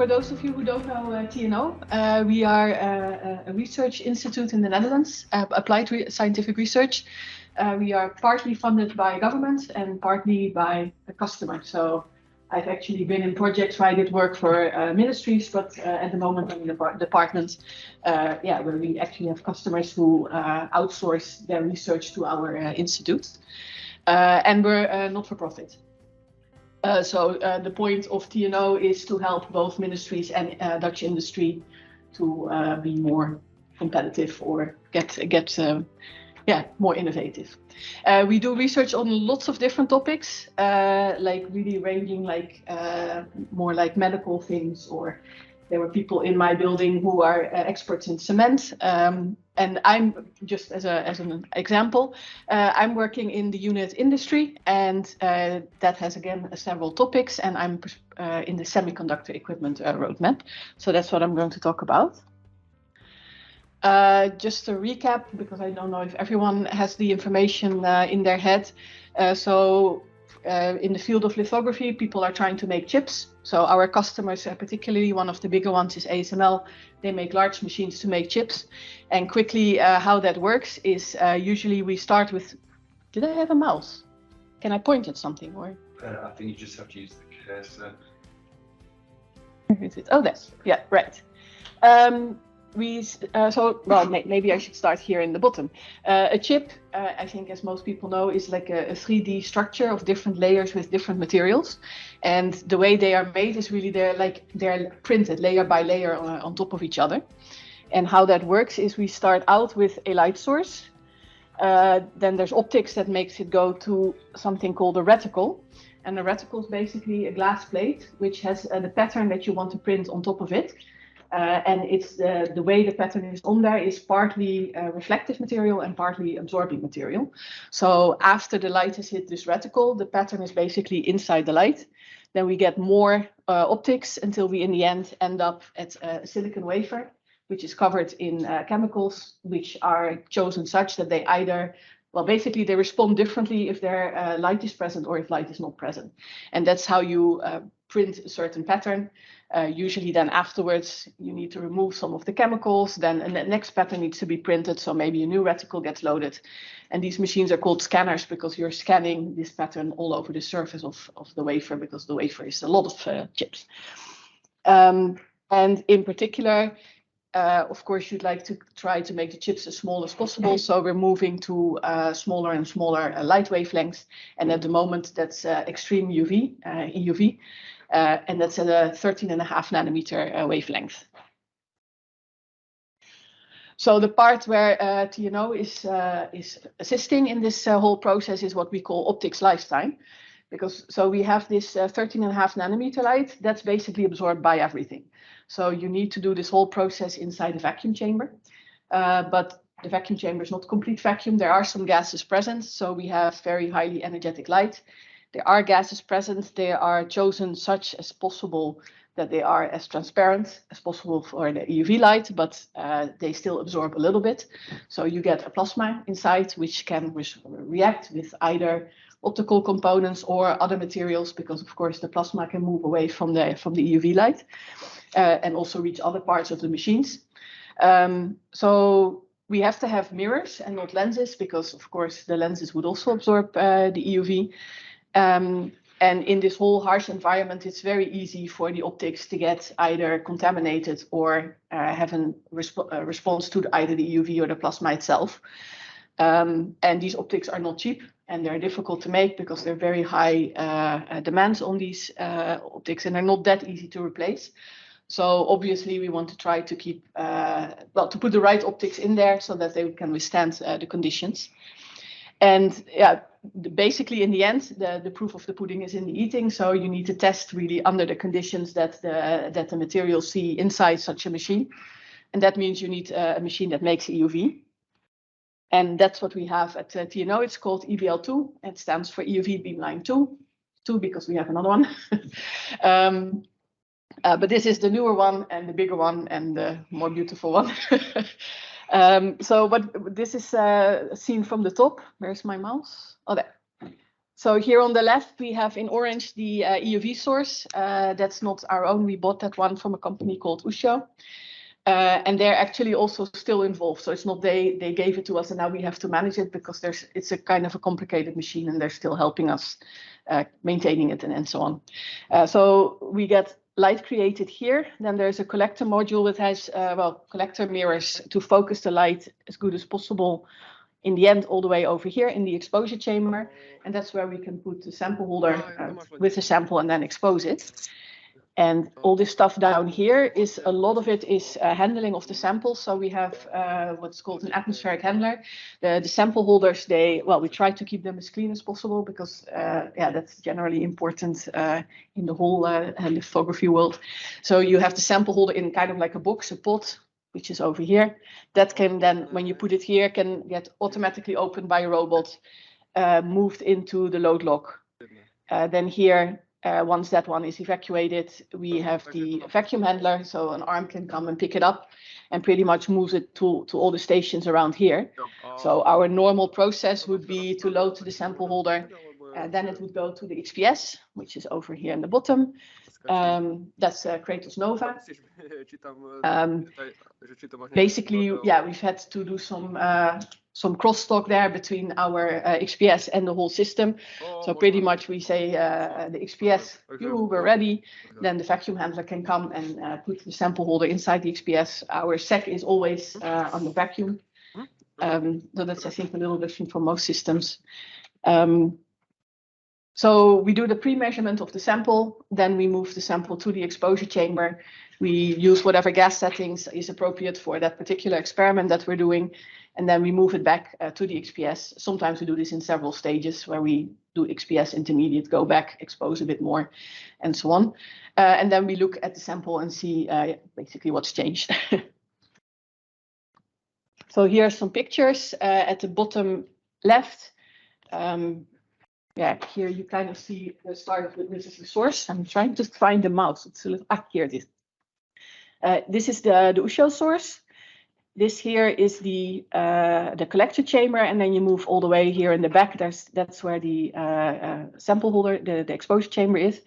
for those of you who don't know TNO, we are a research institute in the Netherlands, applied scientific research. We are partly funded by government and partly by a customer. So I've actually been in projects where I did work for ministries, but at the moment I'm in the department where we actually have customers who outsource their research to our institute. And we're not-for-profit. So the point of TNO is to help both ministries and Dutch industry to be more competitive or get more innovative. We do research on lots of different topics, like really ranging more like medical things, or there were people in my building who are experts in cement. And I'm just as an example, I'm working in the unit industry, and that has again several topics, and I'm in the semiconductor equipment roadmap. So that's what I'm going to talk about. Just to recap, because I don't know if everyone has the information in their head. In the field of lithography, people are trying to make chips. So our customers, particularly one of the bigger ones is ASML, they make large machines to make chips. And quickly, how that works is usually we start with, did I have a mouse? Can I point at something? Or? I think you just have to use the cursor. Where is it? Oh, that's, yeah, right. Maybe I should start here in the bottom. A chip, I think as most people know, is like a 3D structure of different layers with different materials. And the way they are made is really they're printed layer by layer on top of each other. And how that works is we start out with a light source. Then there's optics that makes it go to something called a reticle. And a reticle is basically a glass plate which has the pattern that you want to print on top of it. And it's the way the pattern is on there is partly reflective material and partly absorbing material. So after the light has hit this reticle, the pattern is basically inside the light. Then we get more optics until we in the end up at a silicon wafer, which is covered in chemicals, which are chosen such that they either, well, basically they respond differently if their light is present or if light is not present. And that's how you print a certain pattern. Usually then afterwards, you need to remove some of the chemicals, then the next pattern needs to be printed, so maybe a new reticle gets loaded. And these machines are called scanners because you're scanning this pattern all over the surface of the wafer, because the wafer is a lot of chips. And in particular, of course, you'd like to try to make the chips as small as possible, so we're moving to smaller and smaller light wavelengths. And at the moment, that's extreme UV, EUV. And that's at a 13.5 nanometer wavelength. So the part where TNO is assisting in this whole process is what we call optics lifetime. Because so we have this 13.5 nanometer light that's basically absorbed by everything. So you need to do this whole process inside a vacuum chamber. But the vacuum chamber is not complete vacuum. There are some gases present. So we have very highly energetic light. There are gases present. They are chosen such as possible that they are as transparent as possible for the EUV light, but they still absorb a little bit. So you get a plasma inside, which can react with either optical components or other materials, because of course the plasma can move away from the EUV light and also reach other parts of the machines. So we have to have mirrors and not lenses, because of course the lenses would also absorb the EUV. And in this whole harsh environment, it's very easy for the optics to get either contaminated or have a response to either the EUV or the plasma itself. And these optics are not cheap, and they're difficult to make because they're very high demands on these optics, and they're not that easy to replace. So obviously we want to try to keep, to put the right optics in there so that they can withstand the conditions. And yeah, basically in the end, the proof of the pudding is in the eating. So you need to test really under the conditions that the materials see inside such a machine. And that means you need a machine that makes EUV. And that's what we have at TNO. It's called EBL2. It stands for EUV BEAMLINE 2. 2 because we have another one. But this is the newer one and the bigger one and the more beautiful one. So what this is seen from the top. Where's my mouse? Oh, there. So here on the left, we have in orange the EUV source. That's not our own. We bought that one from a company called Ushio. And they're actually also still involved. So it's not they gave it to us and now we have to manage it, because it's a kind of a complicated machine and they're still helping us maintaining it and so on. So we get light created here. Then there's a collector module that has, collector mirrors to focus the light as good as possible in the end, all the way over here in the exposure chamber. And that's where we can put the sample holder with the sample and then expose it. And all this stuff down here is, a lot of it is handling of the samples. So we have what's called an atmospheric handler. The sample holders, we try to keep them as clean as possible, because that's generally important in the whole lithography world. So you have the sample holder in kind of like a box, a pot, which is over here. That can then, when you put it here, can get automatically opened by a robot, moved into the load lock. Then here, once that one is evacuated, we have the vacuum handler, so an arm can come and pick it up and pretty much moves it to all the stations around here. So our normal process would be to load to the sample holder, then it would go to the XPS, which is over here in the bottom. That's Kratos Nova. Basically, we've had to do some crosstalk there between our XPS and the whole system. So pretty much we say the XPS, we're ready. Then the vacuum handler can come and put the sample holder inside the XPS. Our SEC is always on the vacuum. So that's, I think, a little different from most systems. So we do the pre-measurement of the sample, then we move the sample to the exposure chamber. We use whatever gas settings is appropriate for that particular experiment that we're doing, and then we move it back to the XPS. Sometimes we do this in several stages, where we do XPS intermediate, go back, expose a bit more, and so on. And then we look at the sample and see basically what's changed. So here are some pictures at the bottom left. Here you kind of see the start of this is the source. I'm trying to find the mouse. It's a little, here it is. This is the Ushio source. This here is the collector chamber, and then you move all the way here in the back. That's where the sample holder, the exposure chamber is,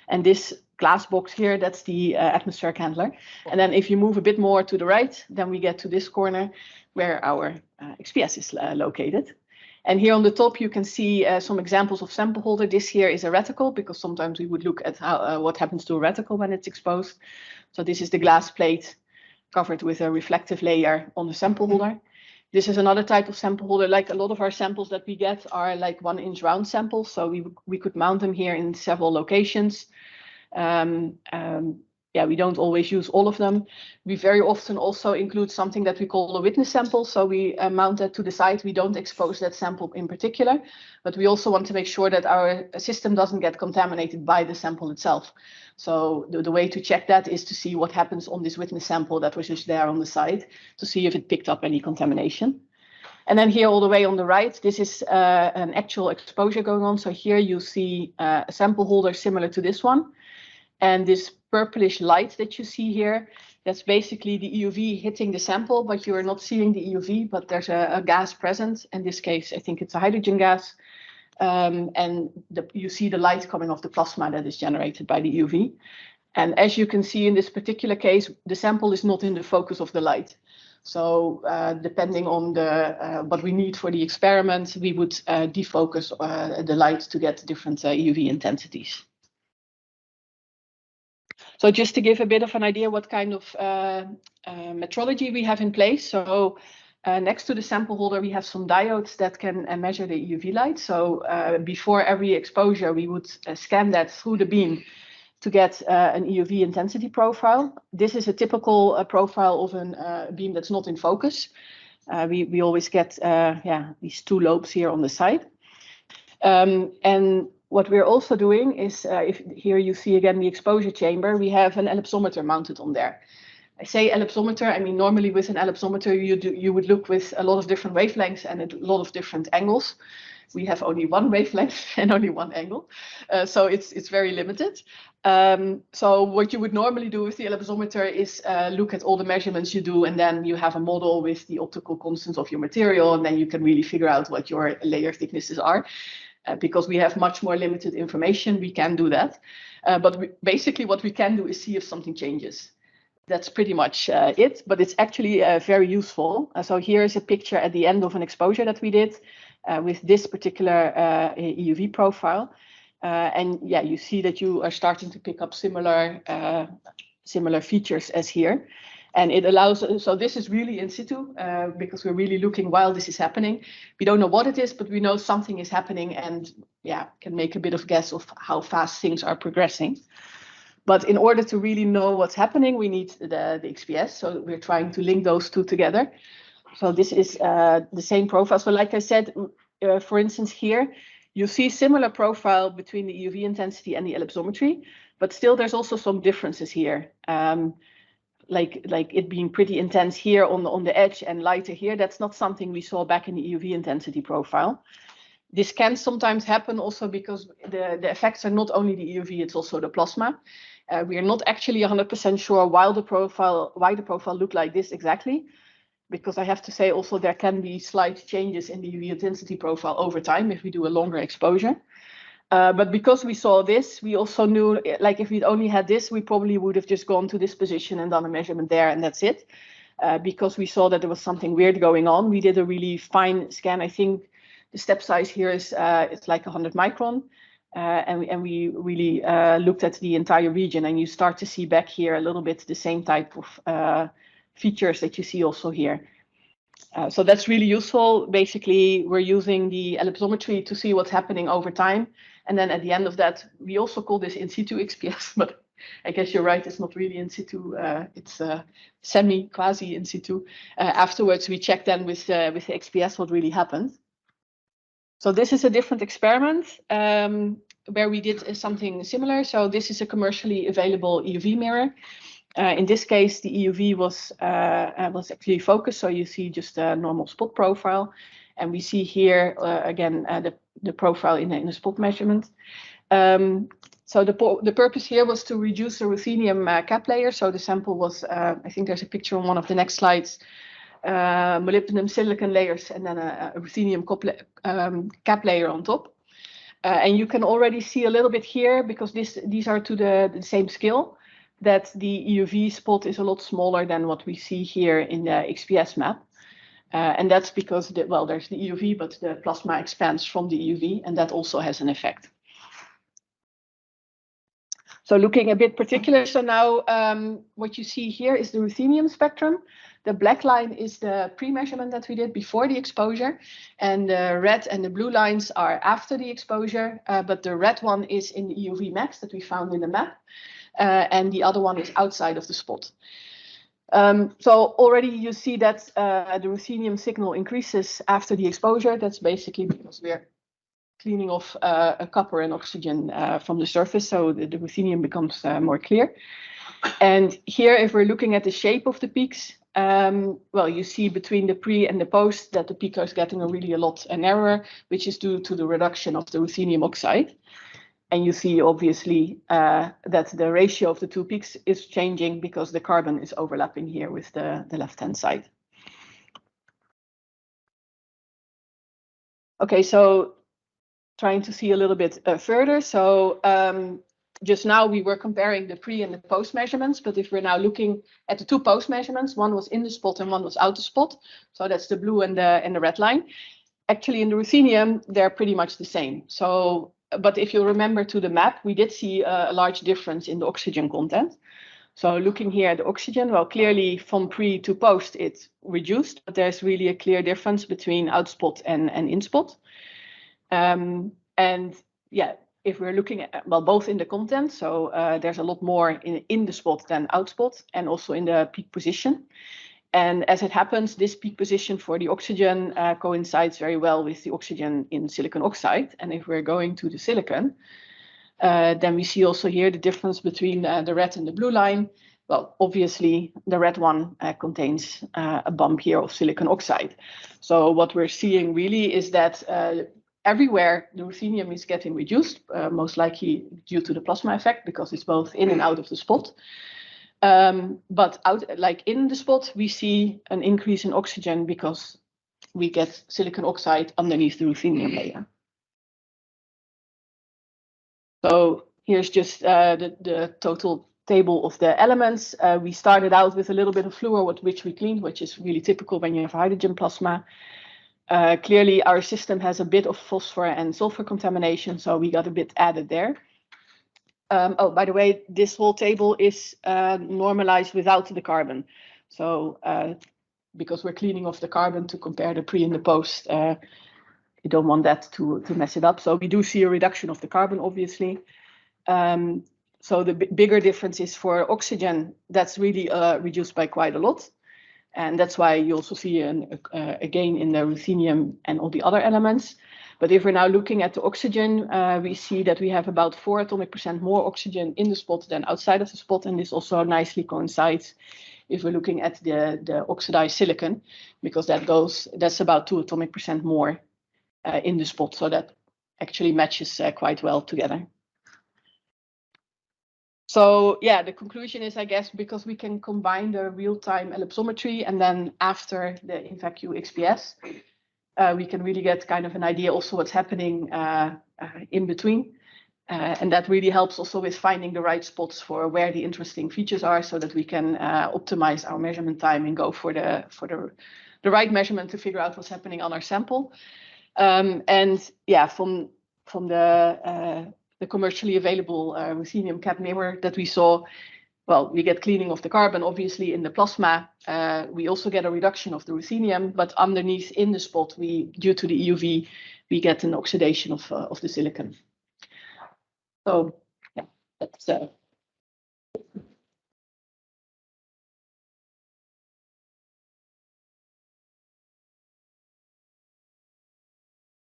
and this glass box here, that's the atmospheric handler. And then if you move a bit more to the right, then we get to this corner where our XPS is located. And here on the top, you can see some examples of sample holder. This here is a reticle, because sometimes we would look at how what happens to a reticle when it's exposed. So this is the glass plate covered with a reflective layer on the sample holder. This is another type of sample holder. Like a lot of our samples that we get are like 1-inch round samples. So we could mount them here in several locations. We don't always use all of them. We very often also include something that we call a witness sample. So we mount that to the side. We don't expose that sample in particular, but we also want to make sure that our system doesn't get contaminated by the sample itself. So the way to check that is to see what happens on this witness sample that was just there on the side, to see if it picked up any contamination. And then here all the way on the right, this is an actual exposure going on. So here you see a sample holder similar to this one. And this purplish light that you see here, that's basically the EUV hitting the sample, but you are not seeing the EUV, but there's a gas present. In this case, I think it's a hydrogen gas. And you see the light coming off the plasma that is generated by the EUV. And as you can see in this particular case, the sample is not in the focus of the light. So depending on what we need for the experiment, we would defocus the light to get different EUV intensities. So just to give a bit of an idea what kind of metrology we have in place. So next to the sample holder, we have some diodes that can measure the EUV light. So before every exposure, we would scan that through the beam to get an EUV intensity profile. This is a typical profile of a beam that's not in focus. We always get these two lobes here on the side. And what we're also doing is, if here you see again the exposure chamber, we have an ellipsometer mounted on there. I say ellipsometer, I mean normally with an ellipsometer you would look with a lot of different wavelengths and a lot of different angles. We have only one wavelength and only one angle, so it's very limited. So what you would normally do with the ellipsometer is look at all the measurements you do, and then you have a model with the optical constants of your material, and then you can really figure out what your layer thicknesses are. because we have much more limited information, we can do that. But basically what we can do is see if something changes. That's pretty much it, but it's actually very useful. So here is a picture at the end of an exposure that we did with this particular EUV profile. And yeah, you see that you are starting to pick up similar features as here. And it allows, so this is really in situ because we're really looking while this is happening. We don't know what it is, but we know something is happening and yeah, can make a bit of guess of how fast things are progressing. But in order to really know what's happening, we need the XPS. So we're trying to link those two together. So this is the same profile. So like I said, for instance, here, you see similar profile between the EUV intensity and the ellipsometry, but still there's also some differences here. Like it being pretty intense here on the edge and lighter here. That's not something we saw back in the EUV intensity profile. This can sometimes happen also because the effects are not only the EUV, it's also the plasma. We are not actually 100% sure why the profile looked like this exactly, because I have to say also there can be slight changes in the UV intensity profile over time if we do a longer exposure. But because we saw this, we also knew, like if we'd only had this, we probably would have just gone to this position and done a measurement there and that's it. Because we saw that there was something weird going on. We did a really fine scan. I think the step size here is it's like 100 micron. And we really looked at the entire region, and you start to see back here a little bit the same type of features that you see also here. So that's really useful. Basically, we're using the ellipsometry to see what's happening over time. And then at the end of that, we also call this in situ XPS, but I guess you're right, it's not really in situ, it's quasi in situ. Afterwards, we check then with the XPS what really happened. So this is a different experiment where we did something similar. So this is a commercially available EUV mirror. In this case, the EUV was actually focused, so you see just a normal spot profile. And we see here, again, the profile in a spot measurement. So the purpose here was to reduce the ruthenium cap layer. So the sample was, I think there's a picture on one of the next slides, molybdenum silicon layers and then a ruthenium cap layer on top. And you can already see a little bit here, because these are to the same scale, that the EUV spot is a lot smaller than what we see here in the XPS map. And that's because, there's the EUV, but the plasma expands from the EUV, and that also has an effect. So looking a bit particular, so now what you see here is the ruthenium spectrum. The black line is the pre-measurement that we did before the exposure, and the red and the blue lines are after the exposure, but the red one is in the EUV max that we found in the map, and the other one is outside of the spot. So already you see that the ruthenium signal increases after the exposure. That's basically because we're cleaning off a copper and oxygen from the surface, so the ruthenium becomes more clear. And here, if we're looking at the shape of the peaks, you see between the pre and the post that the peak is getting a lot narrower, which is due to the reduction of the ruthenium oxide. And you see, obviously, that the ratio of the two peaks is changing because the carbon is overlapping here with the left-hand side. Okay, so trying to see a little bit further. So just now we were comparing the pre and the post measurements, but if we're now looking at the two post measurements, one was in the spot and one was out the spot. So that's the blue and the red line. Actually, in the ruthenium, they're pretty much the same. So, but if you remember to the map, we did see a large difference in the oxygen content. So looking here at the oxygen, well, clearly from pre to post, it's reduced, but there's really a clear difference between outspot and in-spot. And yeah, if we're looking at, both in the content, so there's a lot more in the spot than outspot, and also in the peak position. And as it happens, this peak position for the oxygen coincides very well with the oxygen in silicon oxide. And if we're going to the silicon, then we see also here the difference between the red and the blue line. Well, obviously, the red one contains a bump here of silicon oxide. So what we're seeing really is that everywhere the ruthenium is getting reduced, most likely due to the plasma effect, because it's both in and out of the spot. But like in the spot, we see an increase in oxygen because we get silicon oxide underneath the ruthenium layer. So here's just the total table of the elements. We started out with a little bit of fluor, which we cleaned, which is really typical when you have hydrogen plasma. Clearly, our system has a bit of phosphor and sulfur contamination, so we got a bit added there. Oh, by the way, this whole table is normalized without the carbon. So because we're cleaning off the carbon to compare the pre and the post, you don't want that to mess it up. So we do see a reduction of the carbon, obviously. So the bigger difference is for oxygen, that's really reduced by quite a lot. And that's why you also see a gain in the ruthenium and all the other elements. But if we're now looking at the oxygen, we see that we have about 4 atomic percent more oxygen in the spot than outside of the spot. And this also nicely coincides if we're looking at the oxidized silicon, because that's about 2 atomic percent more in the spot. So that actually matches quite well together. So yeah, the conclusion is, I guess, because we can combine the real-time ellipsometry and then after the InVacu XPS, we can really get kind of an idea also what's happening in between. And that really helps also with finding the right spots for where the interesting features are, so that we can optimize our measurement time and go for the right measurement to figure out what's happening on our sample. And yeah, from the commercially available ruthenium cadmium that we saw, well, we get cleaning of the carbon, obviously, in the plasma. We also get a reduction of the ruthenium, but underneath in the spot, due to the EUV, we get an oxidation of the silicon. So yeah, that's